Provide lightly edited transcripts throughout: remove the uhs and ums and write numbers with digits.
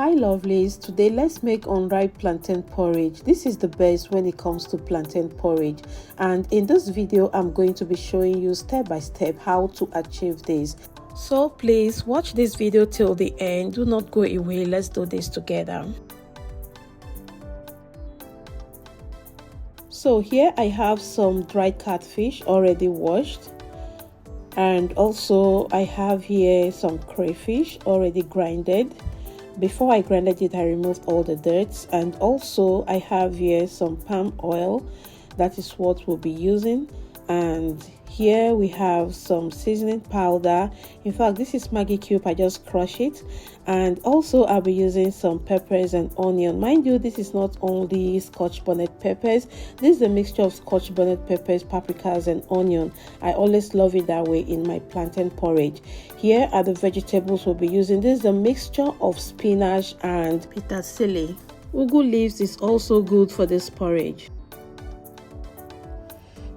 Hi lovelies, today let's make unripe plantain porridge. This is the best when it comes to plantain porridge, and in this video I'm going to be showing you step by step how to achieve this. So please watch this video till the end, do not go away, let's do this together. So here I have some dried catfish already washed, and also I have here some crayfish already grinded. Before I grinded it, I removed all the dirt, and also I have here some palm oil. That is what we'll be using. And here we have some seasoning powder. In fact, this is Maggi cube, I just crush it. And also I'll be using some peppers and onion. Mind you, this is not only Scotch bonnet peppers, this is a mixture of Scotch bonnet peppers, paprikas and onion. I always love it that way in my plantain porridge. Here are the vegetables we'll be using. This is a mixture of spinach and petersilie. Ugu leaves is also good for this porridge.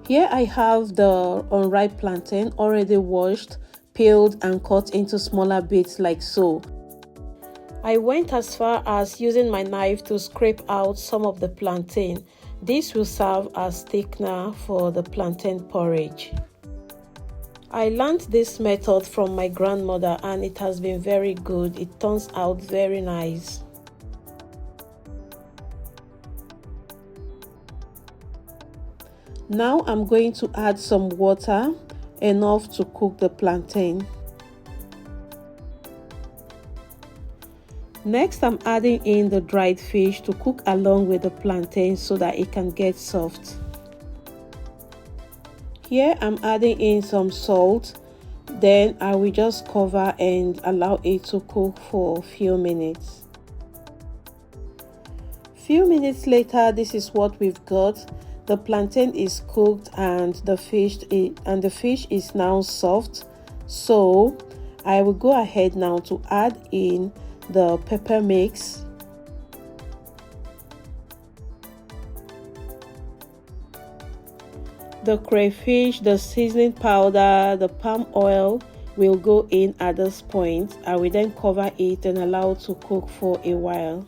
Here I have the unripe plantain already washed, peeled and cut into smaller bits like so. I went as far as using my knife to scrape out some of the plantain. This will serve as thickener for the plantain porridge. I learned this method from my grandmother and it has been very good. It turns out very nice. Now I'm going to add some water, enough to cook the plantain. Next, I'm adding in the dried fish to cook along with the plantain so that it can get soft. Here I'm adding in some salt. Then I will just cover and allow it to cook for a few minutes. Few minutes later, this is what we've got. The plantain is cooked and the fish is now soft. So I will go ahead now to add in the pepper mix, the crayfish, the seasoning powder, the palm oil will go in at this point. I will then cover it and allow it to cook for a while.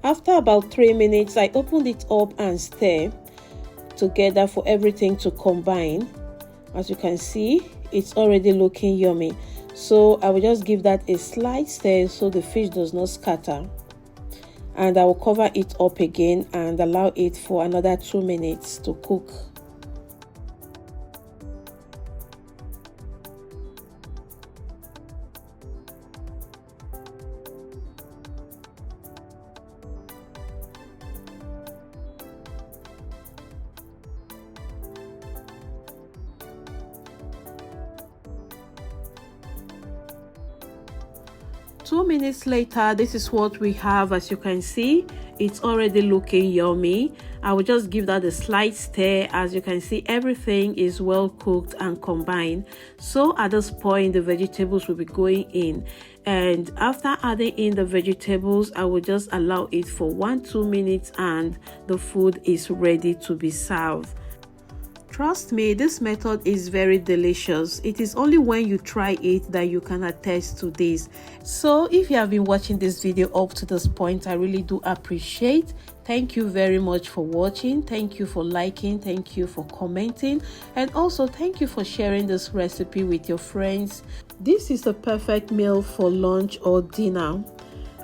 After about 3 minutes, I opened it up and stir together for everything to combine. As you can see, it's already looking yummy. So I will just give that a slight stir so the fish does not scatter. And I will cover it up again and allow it for another 2 minutes to cook. Two minutes later, this is what we have. As you can see, it's already looking yummy. I will just give that a slight stir. As you can see, everything is well cooked and combined. So at this point, the vegetables will be going in. And after adding in the vegetables, I will just allow it for 1-2 minutes and the food is ready to be served. Trust me, this method is very delicious. It is only when you try it that you can attest to this. So if you have been watching this video up to this point, I really do appreciate. Thank you very much for watching. Thank you for liking. Thank you for commenting. And also thank you for sharing this recipe with your friends. This is a perfect meal for lunch or dinner.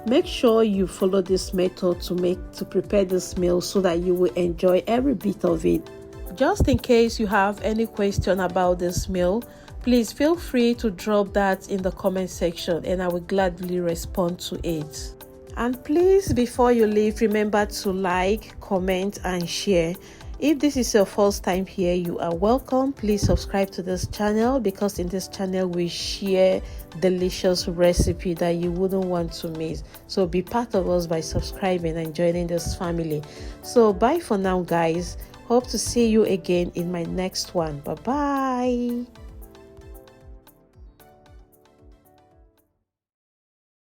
Make sure you follow this method to prepare this meal so that you will enjoy every bit of it. Just in case you have any question about this meal, please feel free to drop that in the comment section and I will gladly respond to it. And please, before you leave, remember to like, comment and share. If this is your first time here, you are welcome. Please subscribe to this channel because in this channel we share delicious recipe that you wouldn't want to miss. So be part of us by subscribing and joining this family. So bye for now guys. Hope to see you again in my next one. Bye bye.